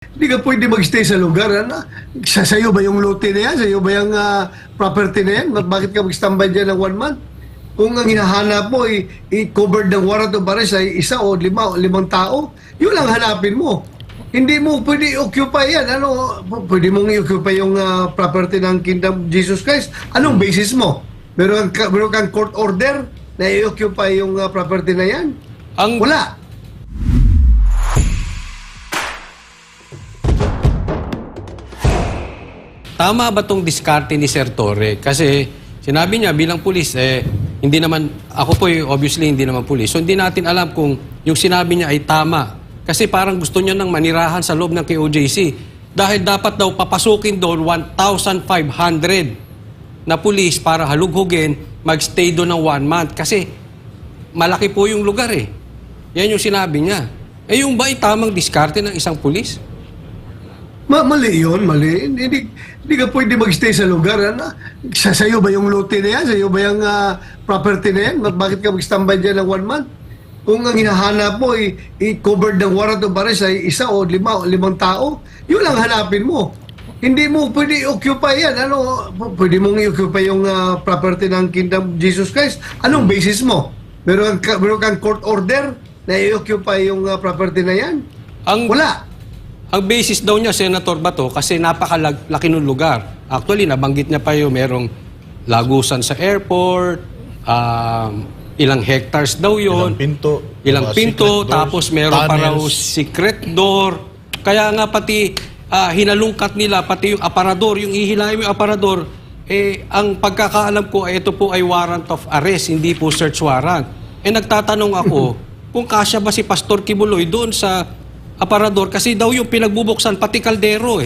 Hindi ka pwede magstay sa lugar. Ano? Sa'yo ba yung lote na yan? Sa'yo ba yung property na yan? Bakit ka mag-standby dyan ng 1 month? Kung ang hinahanap mo i-covered ng warrant of arrest ay isa o limang tao, yun lang hanapin mo. Hindi mo pwede i-occupy yan. Ano, pwede mong i-occupy yung property ng Kingdom of Jesus Christ. Anong basis mo? Meron kang court order na i-occupy yung property na yan? Wala. Tama ba tong diskarte ni Sir Torre? Kasi sinabi niya bilang pulis, hindi naman, ako po obviously hindi naman pulis. So hindi natin alam kung yung sinabi niya ay tama. Kasi parang gusto niya nang manirahan sa loob ng KOJC. Dahil dapat daw papasukin doon 1,500 na pulis para halughugin, magstay doon ng 1 month. Kasi malaki po yung lugar eh. Yan yung sinabi niya. Yung ba ay tamang diskarte ng isang pulis? Mali yun, mali. Hindi ka pwede magstay sa lugar. Ano? Sa'yo ba yung lote na yan? Sa'yo ba yung property na yan? Bakit ka mag-standby dyan ng 1 month? Kung ang hinahanap mo i-covered ng warrant of arrest ay isa o limang tao, yun lang hanapin mo. Hindi mo pwede i-occupy yan. Ano, pwede mong i-occupy yung property ng Kingdom of Jesus Christ. Anong basis mo? Meron kang court order na i-occupy yung property na yan? Wala. Ang basis daw niya, Senator Bato, kasi napakalaki ng lugar. Actually, nabanggit niya pa yung merong lagusan sa airport, ilang hectares daw yun. Ilang pinto, tapos meron pa raw secret door. Kaya nga pati hinalungkat nila, pati yung aparador, yung ihilahin mo yung aparador, ang pagkakaalam ko, ito po ay warrant of arrest, hindi po search warrant. Nagtatanong ako, kung kasya ba si Pastor Kibuloy doon sa aparador, kasi daw yung pinagbubuksan, pati kaldero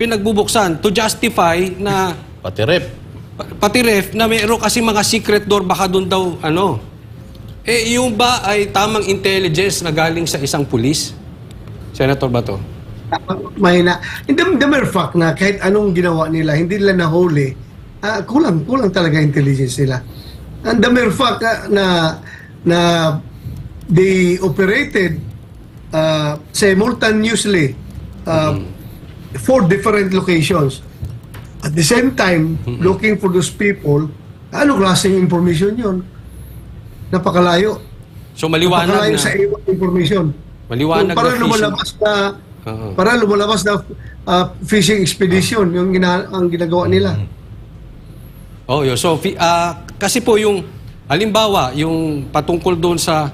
pinagbubuksan to justify na pati ref na mayroon kasi mga secret door, baka doon daw yung ba ay tamang intelligence na galing sa isang pulis? Senator Bato? Mahina. The mere fact na kahit anong ginawa nila, hindi nila nahuli, kulang talaga intelligence nila. And the mere fact na they operated simultaneously 4 different locations at the same time looking for those people. Ano klaseng information yun? Napakalayo. So maliwanag na sa information. Maliwanag para na lumalabas na para lumalabas na fishing expedition yung ang ginagawa nila. So kasi po yung halimbawa yung patungkol doon sa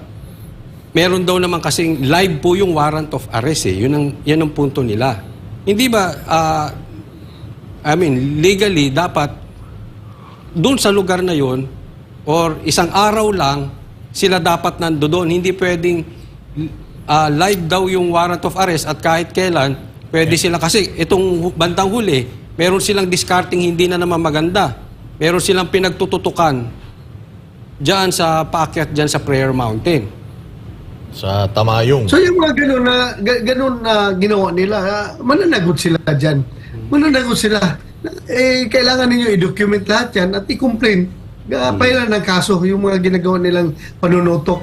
meron daw naman kasing live po yung warrant of arrest yan ang punto nila. Hindi ba legally dapat doon sa lugar na yon or isang araw lang sila dapat nandoon. Hindi pwedeng live daw yung warrant of arrest at kahit kailan pwede sila, kasi itong bandang huli meron silang discarding hindi na naman maganda. Meron silang pinagtututukan diyan sa paakyat diyan sa Prayer Mountain. Sa Tamayong. So yung mga ganun na ginawa nila, mananagot sila dyan. Mananagot sila. Kailangan ninyo i-document lahat yan at i-complain. Pailan ng kaso yung mga ginagawa nilang panunutok.